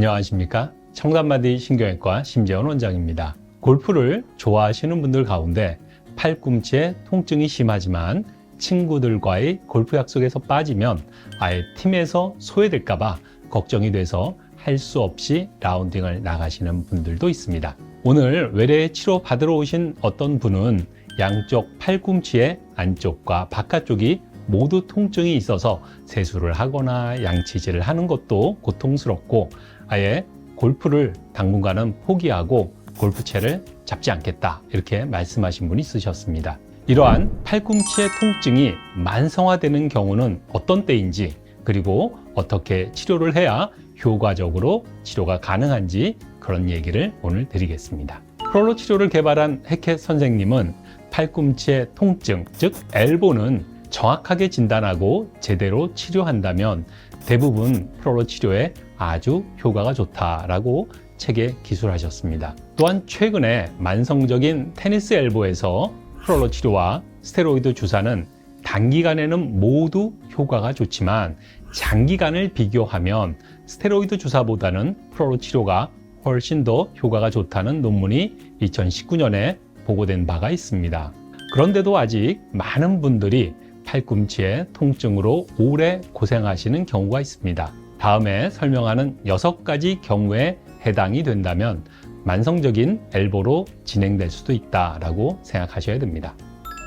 안녕하십니까? 청담마디 신경외과 심재원 원장입니다. 골프를 좋아하시는 분들 가운데 팔꿈치에 통증이 심하지만 친구들과의 골프 약속에서 빠지면 아예 팀에서 소외될까봐 걱정이 돼서 할 수 없이 라운딩을 나가시는 분들도 있습니다. 오늘 외래 치료 받으러 오신 어떤 분은 양쪽 팔꿈치의 안쪽과 바깥쪽이 모두 통증이 있어서 세수를 하거나 양치질을 하는 것도 고통스럽고 아예 골프를 당분간은 포기하고 골프채를 잡지 않겠다 이렇게 말씀하신 분이 있으셨습니다. 이러한 팔꿈치의 통증이 만성화되는 경우는 어떤 때인지 그리고 어떻게 치료를 해야 효과적으로 치료가 가능한지 그런 얘기를 오늘 드리겠습니다. 프롤로 치료를 개발한 해켓 선생님은 팔꿈치의 통증, 즉 엘보는 정확하게 진단하고 제대로 치료한다면 대부분 프롤로 치료에 아주 효과가 좋다라고 책에 기술하셨습니다. 또한 최근에 만성적인 테니스 엘보에서 프롤로 치료와 스테로이드 주사는 단기간에는 모두 효과가 좋지만 장기간을 비교하면 스테로이드 주사보다는 프롤로 치료가 훨씬 더 효과가 좋다는 논문이 2019년에 보고된 바가 있습니다. 그런데도 아직 많은 분들이 팔꿈치의 통증으로 오래 고생하시는 경우가 있습니다. 다음에 설명하는 6가지 경우에 해당이 된다면 만성적인 엘보로 진행될 수도 있다라고 생각하셔야 됩니다.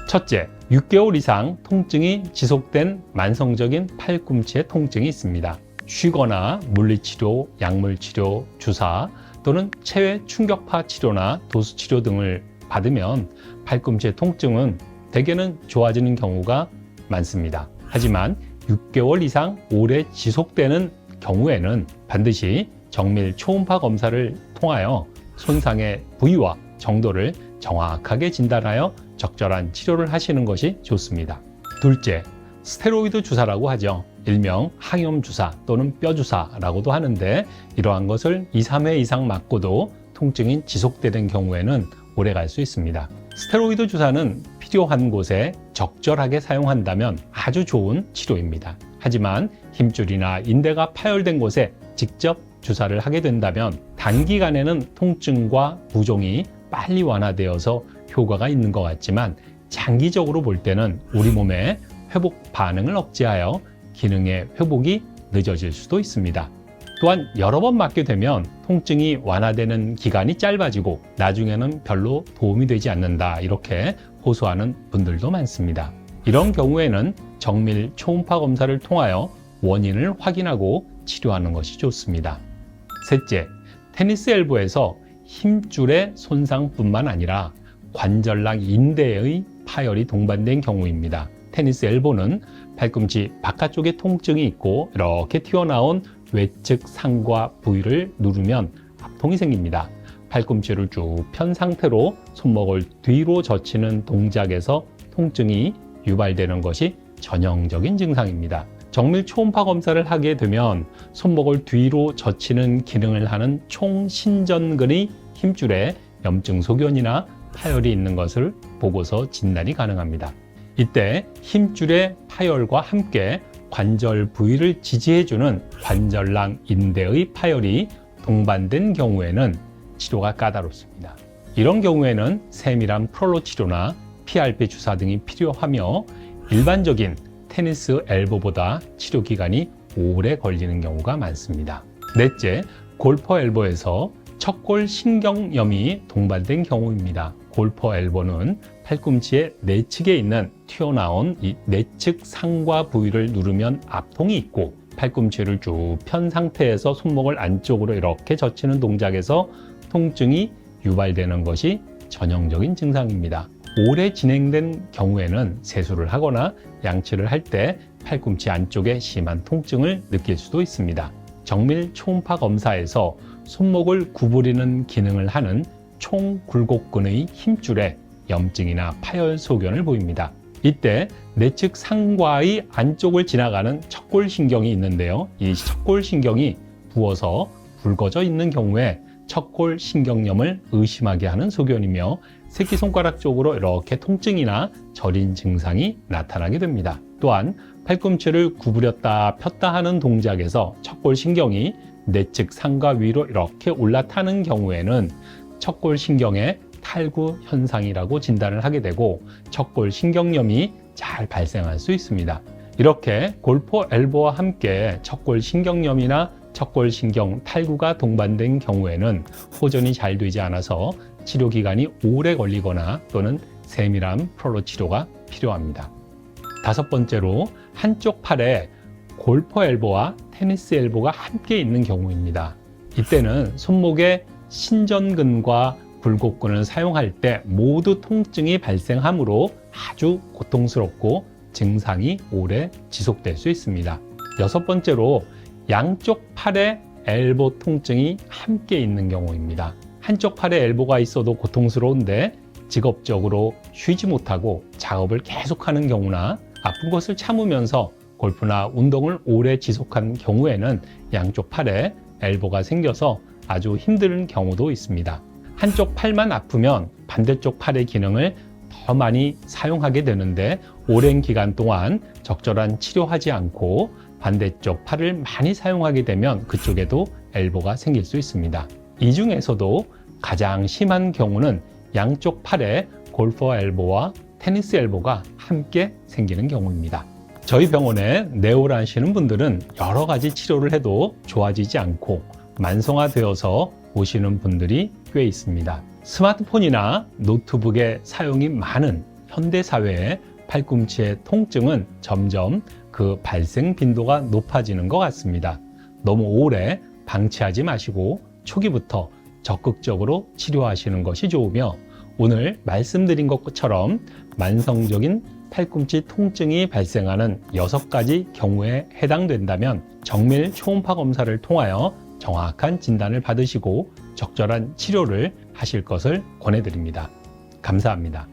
첫째, 6개월 이상 통증이 지속된 만성적인 팔꿈치의 통증이 있습니다. 쉬거나 물리치료, 약물치료, 주사 또는 체외 충격파 치료나 도수치료 등을 받으면 팔꿈치의 통증은 대개는 좋아지는 경우가 많습니다. 하지만 6개월 이상 오래 지속되는 경우에는 반드시 정밀 초음파 검사를 통하여 손상의 부위와 정도를 정확하게 진단하여 적절한 치료를 하시는 것이 좋습니다. 둘째, 스테로이드 주사라고 하죠. 일명 항염 주사 또는 뼈 주사라고도 하는데 이러한 것을 2, 3회 이상 맞고도 통증이 지속되는 경우에는 오래 갈 수 있습니다. 스테로이드 주사는 필요한 곳에 적절하게 사용한다면 아주 좋은 치료입니다. 하지만 힘줄이나 인대가 파열된 곳에 직접 주사를 하게 된다면 단기간에는 통증과 부종이 빨리 완화되어서 효과가 있는 것 같지만 장기적으로 볼 때는 우리 몸의 회복 반응을 억제하여 기능의 회복이 늦어질 수도 있습니다. 또한 여러 번 맞게 되면 통증이 완화되는 기간이 짧아지고 나중에는 별로 도움이 되지 않는다 이렇게 호소하는 분들도 많습니다. 이런 경우에는 정밀 초음파 검사를 통하여 원인을 확인하고 치료하는 것이 좋습니다. 셋째, 테니스 엘보에서 힘줄의 손상뿐만 아니라 관절랑 인대의 파열이 동반된 경우입니다. 테니스 엘보는 팔꿈치 바깥쪽에 통증이 있고 이렇게 튀어나온 외측 상과 부위를 누르면 압통이 생깁니다. 팔꿈치를 쭉 편 상태로 손목을 뒤로 젖히는 동작에서 통증이 유발되는 것이 전형적인 증상입니다. 정밀 초음파 검사를 하게 되면 손목을 뒤로 젖히는 기능을 하는 총신전근의 힘줄에 염증 소견이나 파열이 있는 것을 보고서 진단이 가능합니다. 이때 힘줄의 파열과 함께 관절 부위를 지지해주는 관절랑 인대의 파열이 동반된 경우에는 치료가 까다롭습니다. 이런 경우에는 세밀한 프롤로 치료나 PRP 주사 등이 필요하며 일반적인 테니스 엘보보다 치료 기간이 오래 걸리는 경우가 많습니다. 넷째, 골퍼 엘보에서 척골 신경염이 동반된 경우입니다. 골퍼 엘보는 팔꿈치의 내측에 있는 튀어나온 이 내측 상과 부위를 누르면 압통이 있고 팔꿈치를 쭉 편 상태에서 손목을 안쪽으로 이렇게 젖히는 동작에서 통증이 유발되는 것이 전형적인 증상입니다. 오래 진행된 경우에는 세수를 하거나 양치를 할 때 팔꿈치 안쪽에 심한 통증을 느낄 수도 있습니다. 정밀 초음파 검사에서 손목을 구부리는 기능을 하는 총굴곡근의 힘줄에 염증이나 파열 소견을 보입니다. 이때 내측 상과의 안쪽을 지나가는 척골신경이 있는데요. 이 척골신경이 부어서 붉어져 있는 경우에 척골신경염을 의심하게 하는 소견이며 새끼손가락 쪽으로 이렇게 통증이나 저린 증상이 나타나게 됩니다. 또한 팔꿈치를 구부렸다 폈다 하는 동작에서 척골신경이 내측 상과 위로 이렇게 올라타는 경우에는 척골신경의 탈구 현상이라고 진단을 하게 되고 척골신경염이 잘 발생할 수 있습니다. 이렇게 골프 엘보와 함께 척골신경염이나 척골신경 탈구가 동반된 경우에는 호전이 잘 되지 않아서 치료 기간이 오래 걸리거나 또는 세밀한 프로 치료가 필요합니다. 다섯 번째로 한쪽 팔에 골프 엘보와 테니스 엘보가 함께 있는 경우입니다. 이때는 손목의 신전근과 굴곡근을 사용할 때 모두 통증이 발생하므로 아주 고통스럽고 증상이 오래 지속될 수 있습니다. 여섯 번째로 양쪽 팔에 엘보 통증이 함께 있는 경우입니다. 한쪽 팔에 엘보가 있어도 고통스러운데 직업적으로 쉬지 못하고 작업을 계속하는 경우나 아픈 것을 참으면서 골프나 운동을 오래 지속한 경우에는 양쪽 팔에 엘보가 생겨서 아주 힘든 경우도 있습니다. 한쪽 팔만 아프면 반대쪽 팔의 기능을 더 많이 사용하게 되는데 오랜 기간 동안 적절한 치료하지 않고 반대쪽 팔을 많이 사용하게 되면 그쪽에도 엘보가 생길 수 있습니다. 이 중에서도 가장 심한 경우는 양쪽 팔에 골퍼 엘보와 테니스 엘보가 함께 생기는 경우입니다. 저희 병원에 네오라시는 분들은 여러 가지 치료를 해도 좋아지지 않고 만성화되어서 오시는 분들이 꽤 있습니다. 스마트폰이나 노트북의 사용이 많은 현대사회의 팔꿈치의 통증은 점점 그 발생 빈도가 높아지는 것 같습니다. 너무 오래 방치하지 마시고 초기부터 적극적으로 치료하시는 것이 좋으며 오늘 말씀드린 것처럼 만성적인 팔꿈치 통증이 발생하는 6가지 경우에 해당된다면 정밀 초음파 검사를 통하여 정확한 진단을 받으시고 적절한 치료를 하실 것을 권해드립니다. 감사합니다.